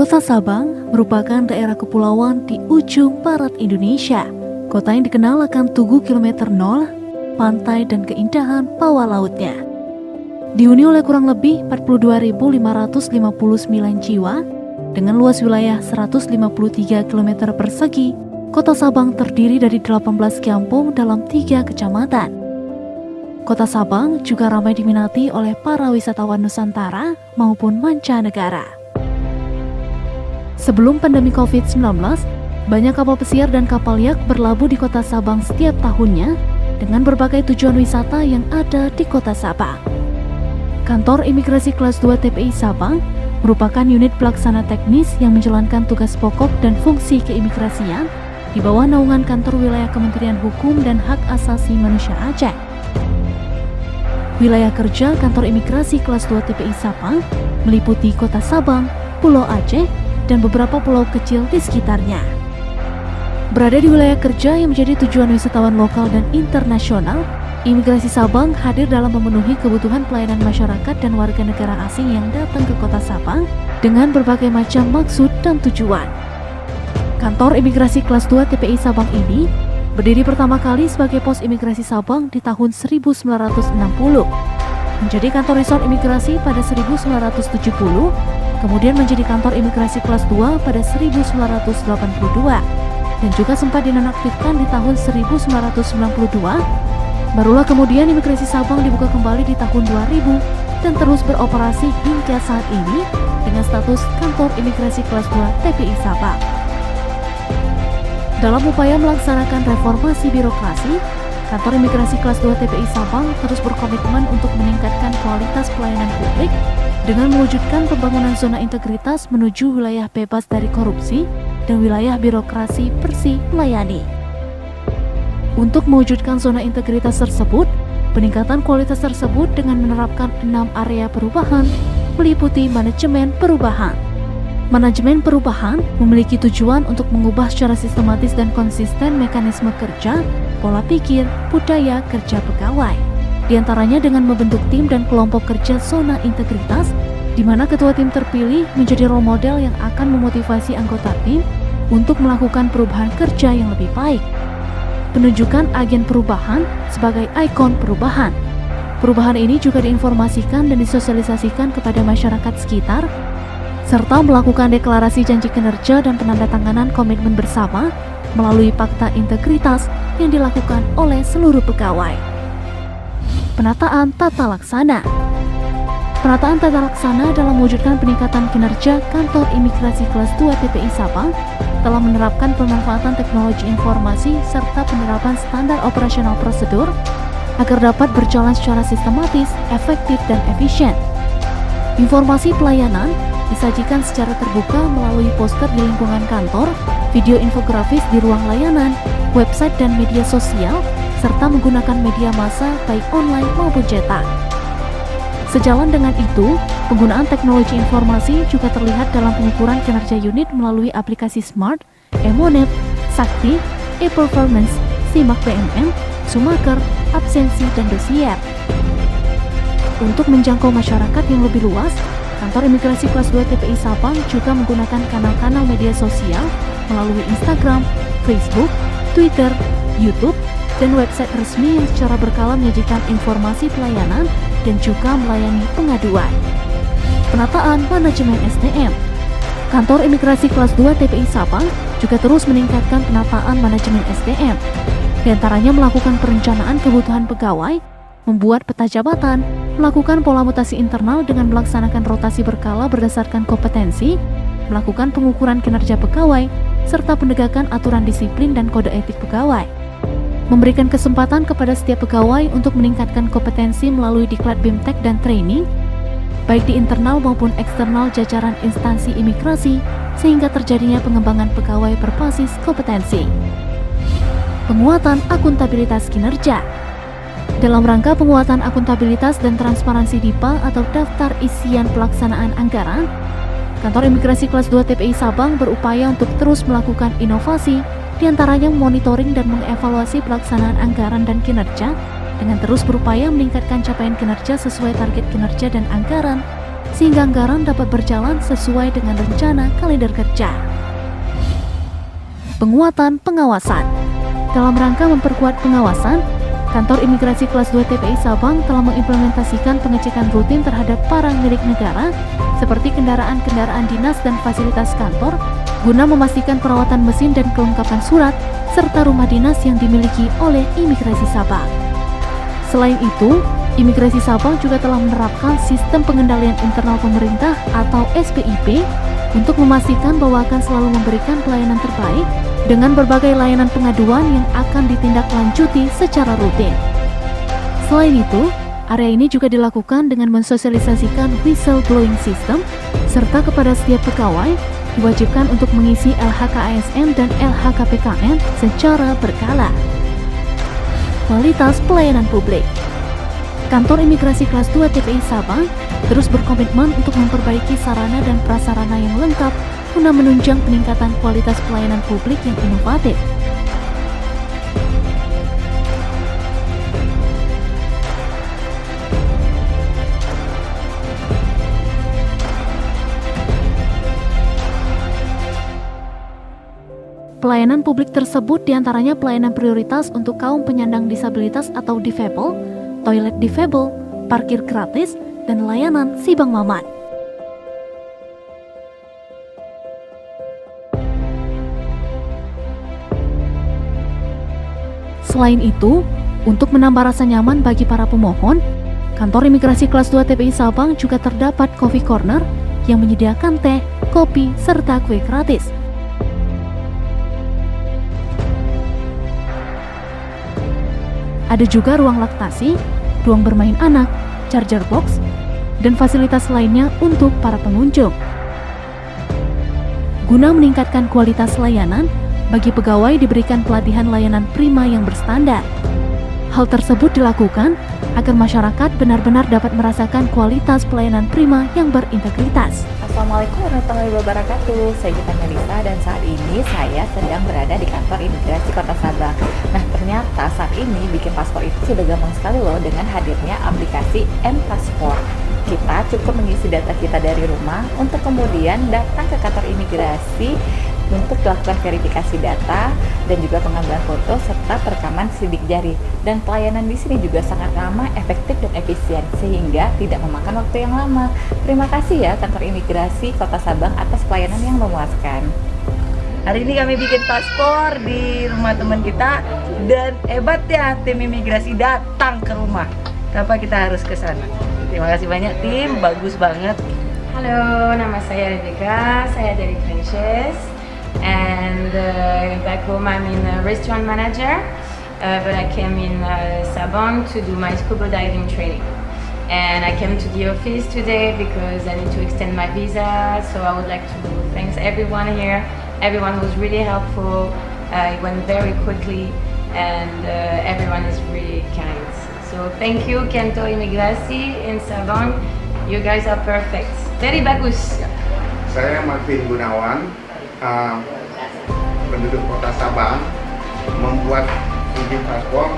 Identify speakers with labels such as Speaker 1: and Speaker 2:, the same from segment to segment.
Speaker 1: Kota Sabang merupakan daerah kepulauan di ujung barat Indonesia. Kota yang dikenal akan tugu kilometer nol, pantai dan keindahan bawah lautnya. Dihuni oleh kurang lebih 42.559 jiwa, dengan luas wilayah 153 km persegi, Kota Sabang terdiri dari 18 kampung dalam 3 kecamatan. Kota Sabang juga ramai diminati oleh para wisatawan Nusantara maupun mancanegara. Sebelum pandemi COVID-19, banyak kapal pesiar dan kapal yak berlabuh di Kota Sabang setiap tahunnya dengan berbagai tujuan wisata yang ada di Kota Sabang. Kantor Imigrasi Kelas 2 TPI Sabang merupakan unit pelaksana teknis yang menjalankan tugas pokok dan fungsi keimigrasian di bawah naungan Kantor Wilayah Kementerian Hukum dan Hak Asasi Manusia Aceh. Wilayah kerja Kantor Imigrasi Kelas 2 TPI Sabang meliputi Kota Sabang, Pulau Aceh, dan beberapa pulau kecil di sekitarnya. Berada di wilayah kerja yang menjadi tujuan wisatawan lokal dan internasional, Imigrasi Sabang hadir dalam memenuhi kebutuhan pelayanan masyarakat dan warga negara asing yang datang ke Kota Sabang dengan berbagai macam maksud dan tujuan. Kantor Imigrasi Kelas 2 TPI Sabang ini berdiri pertama kali sebagai pos imigrasi Sabang di tahun 1960, menjadi kantor resort imigrasi pada 1970, kemudian menjadi kantor imigrasi kelas 2 pada 1982, dan juga sempat dinonaktifkan di tahun 1992. Barulah kemudian imigrasi Sabang dibuka kembali di tahun 2000 dan terus beroperasi hingga saat ini dengan status kantor imigrasi kelas 2 TPI Sabang. Dalam upaya melaksanakan reformasi birokrasi, kantor imigrasi kelas 2 TPI Sabang terus berkomitmen untuk meningkatkan kualitas pelayanan publik dengan mewujudkan pembangunan zona integritas menuju wilayah bebas dari korupsi dan wilayah birokrasi bersih melayani. Untuk mewujudkan zona integritas tersebut, peningkatan kualitas tersebut dengan menerapkan 6 area perubahan meliputi manajemen perubahan. Manajemen perubahan memiliki tujuan untuk mengubah secara sistematis dan konsisten mekanisme kerja, pola pikir, budaya kerja pegawai. Di antaranya dengan membentuk tim dan kelompok kerja zona integritas, di mana ketua tim terpilih menjadi role model yang akan memotivasi anggota tim untuk melakukan perubahan kerja yang lebih baik. Penunjukan agen perubahan sebagai ikon perubahan. Perubahan ini juga diinformasikan dan disosialisasikan kepada masyarakat sekitar, serta melakukan deklarasi janji kinerja dan penandatanganan komitmen bersama melalui fakta integritas yang dilakukan oleh seluruh pegawai. Penataan tata laksana. Penataan tata laksana dalam mewujudkan peningkatan kinerja Kantor Imigrasi Kelas 2 TPI Sabang telah menerapkan pemanfaatan teknologi informasi serta penerapan standar operasional prosedur agar dapat berjalan secara sistematis, efektif, dan efisien. Informasi pelayanan disajikan secara terbuka melalui poster di lingkungan kantor, video infografis di ruang layanan, website dan media sosial, serta menggunakan media massa baik online maupun cetak. Sejalan dengan itu, penggunaan teknologi informasi juga terlihat dalam pengukuran kinerja unit melalui aplikasi Smart, Emonet, Sakti, e-Performance, Simak PMM, Sumaker, Absensi, dan Dosier. Untuk menjangkau masyarakat yang lebih luas, Kantor Imigrasi Kelas 2 TPI Sabang juga menggunakan kanal-kanal media sosial melalui Instagram, Facebook, Twitter, YouTube, dan website resmi yang secara berkala menyajikan informasi pelayanan dan juga melayani pengaduan. Penataan manajemen SDM. Kantor Imigrasi Kelas 2 TPI Sabang juga terus meningkatkan penataan manajemen SDM. Di antaranya melakukan perencanaan kebutuhan pegawai, membuat peta jabatan, melakukan pola mutasi internal dengan melaksanakan rotasi berkala berdasarkan kompetensi, melakukan pengukuran kinerja pegawai, serta penegakan aturan disiplin dan kode etik pegawai. Memberikan kesempatan kepada setiap pegawai untuk meningkatkan kompetensi melalui diklat BIMTEK dan training, baik di internal maupun eksternal jajaran instansi imigrasi, sehingga terjadinya pengembangan pegawai berbasis kompetensi. Penguatan akuntabilitas kinerja. Dalam rangka penguatan akuntabilitas dan transparansi DIPA atau Daftar Isian Pelaksanaan Anggaran, Kantor Imigrasi Kelas 2 TPI Sabang berupaya untuk terus melakukan inovasi, di antaranya monitoring dan mengevaluasi pelaksanaan anggaran dan kinerja dengan terus berupaya meningkatkan capaian kinerja sesuai target kinerja dan anggaran sehingga anggaran dapat berjalan sesuai dengan rencana kalender kerja. Penguatan pengawasan. Dalam rangka memperkuat pengawasan, Kantor Imigrasi Kelas 2 TPI Sabang telah mengimplementasikan pengecekan rutin terhadap barang milik negara seperti kendaraan-kendaraan dinas dan fasilitas kantor guna memastikan perawatan mesin dan kelengkapan surat serta rumah dinas yang dimiliki oleh Imigrasi Sabang. Selain itu, Imigrasi Sabang juga telah menerapkan sistem pengendalian internal pemerintah atau SPIP untuk memastikan bahwa akan selalu memberikan pelayanan terbaik dengan berbagai layanan pengaduan yang akan ditindaklanjuti secara rutin. Selain itu, area ini juga dilakukan dengan mensosialisasikan whistleblowing system serta kepada setiap pegawai diwajibkan untuk mengisi LHKASN dan LHKPKN secara berkala. Kualitas pelayanan publik. Kantor Imigrasi Kelas 2 TPI Sabang terus berkomitmen untuk memperbaiki sarana dan prasarana yang lengkap guna menunjang peningkatan kualitas pelayanan publik yang inovatif. Pelayanan publik tersebut diantaranya pelayanan prioritas untuk kaum penyandang disabilitas atau difabel, toilet difabel, parkir gratis, dan layanan Sibang Mamat. Selain itu, untuk menambah rasa nyaman bagi para pemohon, Kantor Imigrasi Kelas 2 TPI Sabang juga terdapat Coffee Corner yang menyediakan teh, kopi, serta kue gratis. Ada juga ruang laktasi, ruang bermain anak, charger box, dan fasilitas lainnya untuk para pengunjung. Guna meningkatkan kualitas layanan, bagi pegawai diberikan pelatihan layanan prima yang berstandar. Hal tersebut dilakukan agar masyarakat benar-benar dapat merasakan kualitas pelayanan prima yang berintegritas.
Speaker 2: Assalamualaikum warahmatullahi wabarakatuh. Saya Gita Melisa dan saat ini saya sedang berada di kantor imigrasi Kota Sabang. Nah, ternyata saat ini bikin paspor itu sudah gampang sekali loh dengan hadirnya aplikasi M-Paspor. Kita cukup mengisi data kita dari rumah untuk kemudian datang ke kantor imigrasi untuk melakukan verifikasi data dan juga pengambilan foto serta perekaman sidik jari. Dan pelayanan di sini juga sangat ramah, efektif dan efisien sehingga tidak memakan waktu yang lama. Terima kasih ya kantor imigrasi Kota Sabang atas pelayanan yang memuaskan.
Speaker 3: Hari ini kami bikin paspor di rumah teman kita dan hebat ya tim imigrasi datang ke rumah. Kenapa kita harus ke sana? Terima kasih banyak tim, bagus banget.
Speaker 4: Halo, nama saya Rebecca, saya dari Prancis. And back home I'm in a restaurant manager, but I came in Sabang to do my scuba diving training. And I came to the office today because I need to extend my visa, so I would like to thank everyone here. Everyone was really helpful, it went very quickly, and everyone is really kind. So thank you Kantor Imigrasi in Sabang, you guys are perfect. Very bagus.
Speaker 5: Saya Marvin Gunawan, penduduk Kota Sabang, membuat izin paspor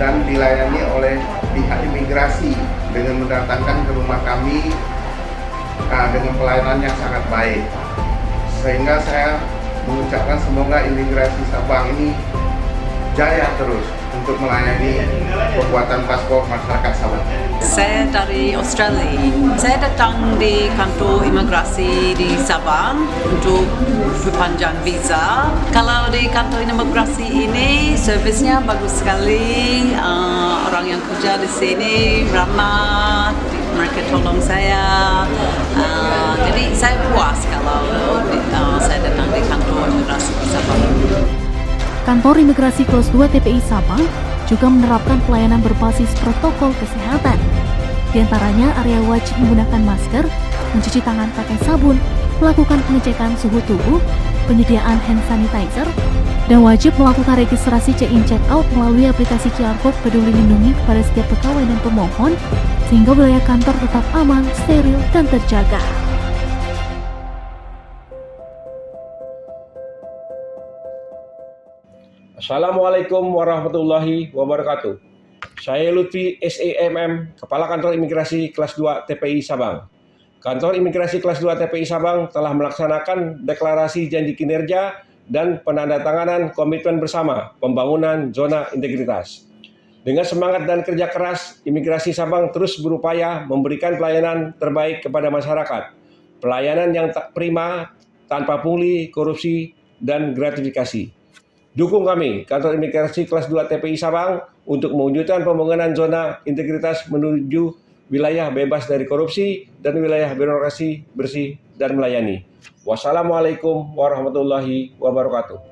Speaker 5: dan dilayani oleh pihak imigrasi dengan mendatangkan ke rumah kami dengan pelayanan yang sangat baik. Sehingga saya mengucapkan semoga imigrasi Sabang ini jaya terus untuk melayani pembuatan paspor masyarakat Sabang.
Speaker 6: Saya dari Australia. Saya datang di kantor imigrasi di Sabang untuk perpanjang visa. Kalau di kantor imigrasi ini servisnya bagus sekali. Orang yang kerja di sini ramah, mereka tolong saya. Jadi saya puas kalau saya datang di kantor imigrasi di Sabang.
Speaker 1: Kantor Imigrasi Kelas 2 TPI Sabang juga menerapkan pelayanan berbasis protokol kesehatan. Di antaranya area wajib menggunakan masker, mencuci tangan pakai sabun, melakukan pengecekan suhu tubuh, penyediaan hand sanitizer, dan wajib melakukan registrasi check-in check-out melalui aplikasi QR Code Peduli Lindungi kepada setiap pegawai dan pemohon, sehingga wilayah kantor tetap aman, steril, dan terjaga.
Speaker 7: Assalamualaikum warahmatullahi wabarakatuh. Saya Lutfi SEMM, Kepala Kantor Imigrasi Kelas 2 TPI Sabang. Kantor Imigrasi Kelas 2 TPI Sabang telah melaksanakan deklarasi janji kinerja dan penandatanganan komitmen bersama pembangunan zona integritas. Dengan semangat dan kerja keras, Imigrasi Sabang terus berupaya memberikan pelayanan terbaik kepada masyarakat. Pelayanan yang prima, tanpa pungli, korupsi, dan gratifikasi. Dukung kami, Kantor Imigrasi Kelas 2 TPI Sabang, untuk mewujudkan pembangunan zona integritas menuju wilayah bebas dari korupsi dan wilayah birokrasi bersih dan melayani. Wassalamualaikum warahmatullahi wabarakatuh.